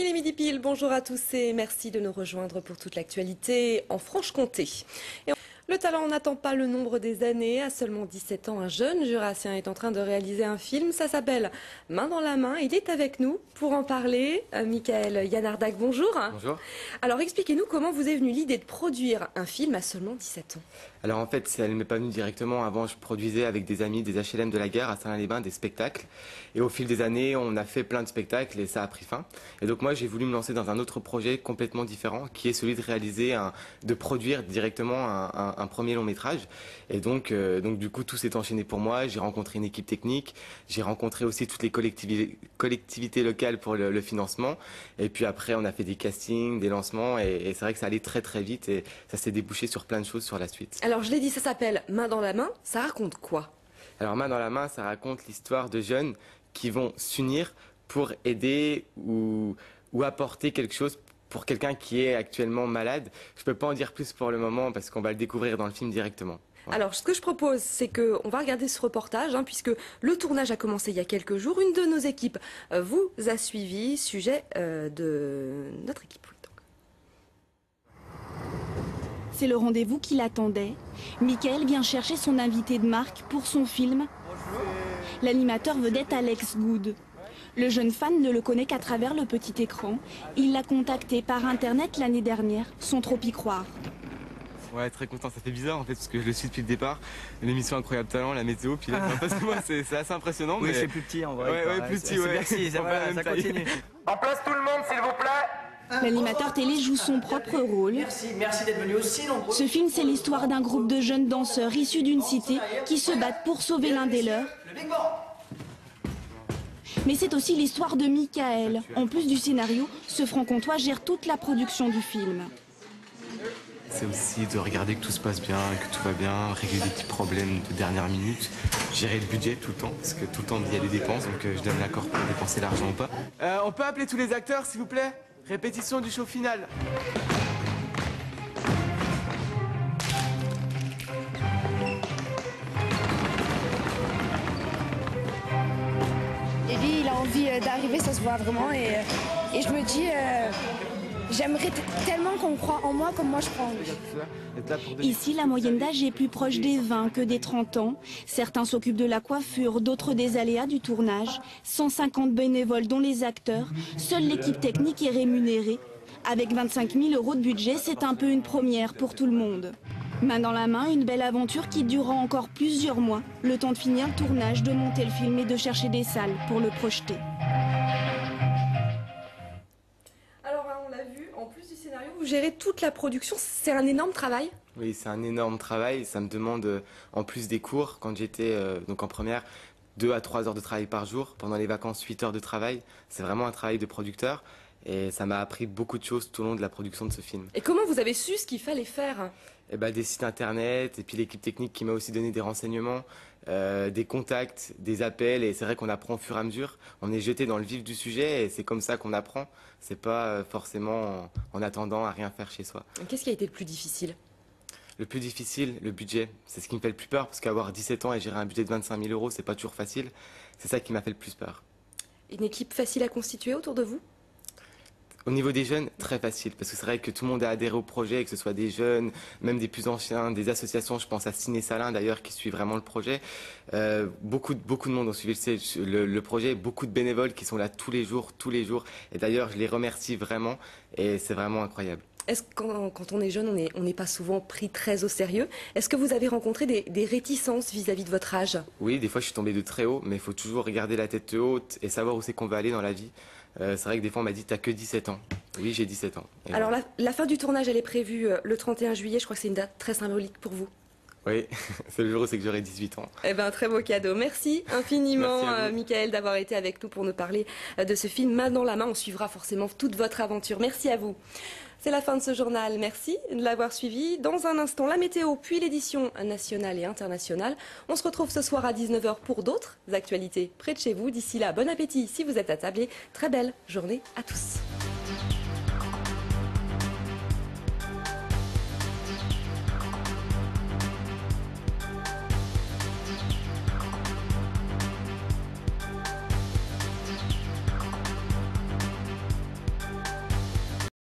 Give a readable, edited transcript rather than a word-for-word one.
Il est midi pile, bonjour à tous et merci de nous rejoindre pour toute l'actualité en Franche-Comté. Le talent n'attend pas le nombre des années. À seulement 17 ans, un jeune jurassien est en train de réaliser un film. Ça s'appelle Main dans la main. Il est avec nous pour en parler. Michael Yanardac, bonjour. Bonjour. Alors expliquez-nous comment vous est venue l'idée de produire un film à seulement 17 ans. Alors en fait, elle ne m'est pas venue directement. Avant, je produisais avec des amis des HLM de la Gare à Saint-Lin-les-Bains des spectacles. Et au fil des années, on a fait plein de spectacles et ça a pris fin. Et donc moi, j'ai voulu me lancer dans un autre projet complètement différent, qui est celui de réaliser, de produire directement un premier long métrage. Et donc du coup, tout s'est enchaîné pour moi. J'ai rencontré une équipe technique. J'ai rencontré aussi toutes les collectivités locales pour le financement. Et puis après, on a fait des castings, des lancements. Et c'est vrai que ça allait très très vite et ça s'est débouché sur plein de choses sur la suite. Alors je l'ai dit, ça s'appelle Main dans la main. Ça raconte quoi? Alors Main dans la main, ça raconte l'histoire de jeunes qui vont s'unir pour aider ou apporter quelque chose pour quelqu'un qui est actuellement malade. Je ne peux pas en dire plus pour le moment parce qu'on va le découvrir dans le film directement. Voilà. Alors, ce que je propose, c'est qu'on va regarder ce reportage, puisque le tournage a commencé il y a quelques jours. Une de nos équipes vous a suivi, sujet de notre équipe. C'est le rendez-vous qu'il attendait. Michael vient chercher son invité de marque pour son film. L'animateur vedette Alex Good. Le jeune fan ne le connaît qu'à travers le petit écran. Il l'a contacté par internet l'année dernière, sans trop y croire. Ouais, très content, ça fait bizarre en fait parce que je le suis depuis le départ. L'émission Incroyable Talent, la météo, puis là, parce que moi c'est assez impressionnant. Oui, mais c'est plus petit en vrai. Ouais, plus petit, ouais. Merci, ça continue. En place tout le monde, s'il vous plaît. L'animateur télé joue son propre rôle. Merci d'être venu aussi nombreux. Ce film, c'est l'histoire d'un groupe de jeunes danseurs issus d'une cité qui se battent pour sauver l'un des leurs. Mais c'est aussi l'histoire de Michael. En plus du scénario, ce franc-comtois gère toute la production du film. C'est aussi de regarder que tout se passe bien, que tout va bien, régler des petits problèmes de dernière minute, gérer le budget tout le temps, parce que tout le temps il y a des dépenses, donc je donne l'accord pour dépenser l'argent ou pas. On peut appeler tous les acteurs s'il vous plaît? Répétition du show final. Et lui, il a envie d'arriver, ça se voit vraiment. Et je me dis, j'aimerais tellement qu'on croit en moi comme moi je crois en lui. Ici, la moyenne d'âge est plus proche des 20 que des 30 ans. Certains s'occupent de la coiffure, d'autres des aléas du tournage. 150 bénévoles, dont les acteurs. Seule l'équipe technique est rémunérée. Avec 25 000 € de budget, c'est un peu une première pour tout le monde. Main dans la main, une belle aventure qui durera encore plusieurs mois. Le temps de finir le tournage, de monter le film et de chercher des salles pour le projeter. Alors, on l'a vu, en plus du scénario, vous gérez toute la production. C'est un énorme travail. Oui, c'est un énorme travail. Ça me demande, en plus des cours, quand j'étais donc en première, 2 à 3 heures de travail par jour. Pendant les vacances, 8 heures de travail. C'est vraiment un travail de producteur. Et ça m'a appris beaucoup de choses tout au long de la production de ce film. Et comment vous avez su ce qu'il fallait faire? Eh ben, des sites internet, et puis l'équipe technique qui m'a aussi donné des renseignements, des contacts, des appels, et c'est vrai qu'on apprend au fur et à mesure. On est jeté dans le vif du sujet, et c'est comme ça qu'on apprend. C'est pas forcément en attendant à rien faire chez soi. Qu'est-ce qui a été le plus difficile? Le plus difficile, le budget. C'est ce qui me fait le plus peur, parce qu'avoir 17 ans et gérer un budget de 25 000 €, c'est pas toujours facile. C'est ça qui m'a fait le plus peur. Une équipe facile à constituer autour de vous? Au niveau des jeunes, très facile, parce que c'est vrai que tout le monde a adhéré au projet, que ce soit des jeunes, même des plus anciens, des associations, je pense à Ciné Salin d'ailleurs, qui suit vraiment le projet. Beaucoup de monde ont suivi le projet, beaucoup de bénévoles qui sont là tous les jours, et d'ailleurs je les remercie vraiment, et c'est vraiment incroyable. Est-ce que quand on est jeune, on n'est pas souvent pris très au sérieux? Est-ce que vous avez rencontré des réticences vis-à-vis de votre âge? Oui, des fois je suis tombé de très haut, mais il faut toujours regarder la tête haute et savoir où c'est qu'on va aller dans la vie. C'est vrai que des fois on m'a dit t'as que 17 ans. Oui, j'ai 17 ans. Et alors la fin du tournage, elle est prévue le 31 juillet, je crois que c'est une date très symbolique pour vous. Oui, c'est le jour où c'est que j'aurai 18 ans. Eh ben, très beau cadeau. Merci infiniment, Merci Michael, d'avoir été avec nous pour nous parler de ce film Main dans la main. On suivra forcément toute votre aventure. Merci à vous. C'est la fin de ce journal. Merci de l'avoir suivi. Dans un instant, la météo, puis l'édition nationale et internationale. On se retrouve ce soir à 19 h pour d'autres actualités près de chez vous. D'ici là, bon appétit si vous êtes à table et très belle journée à tous.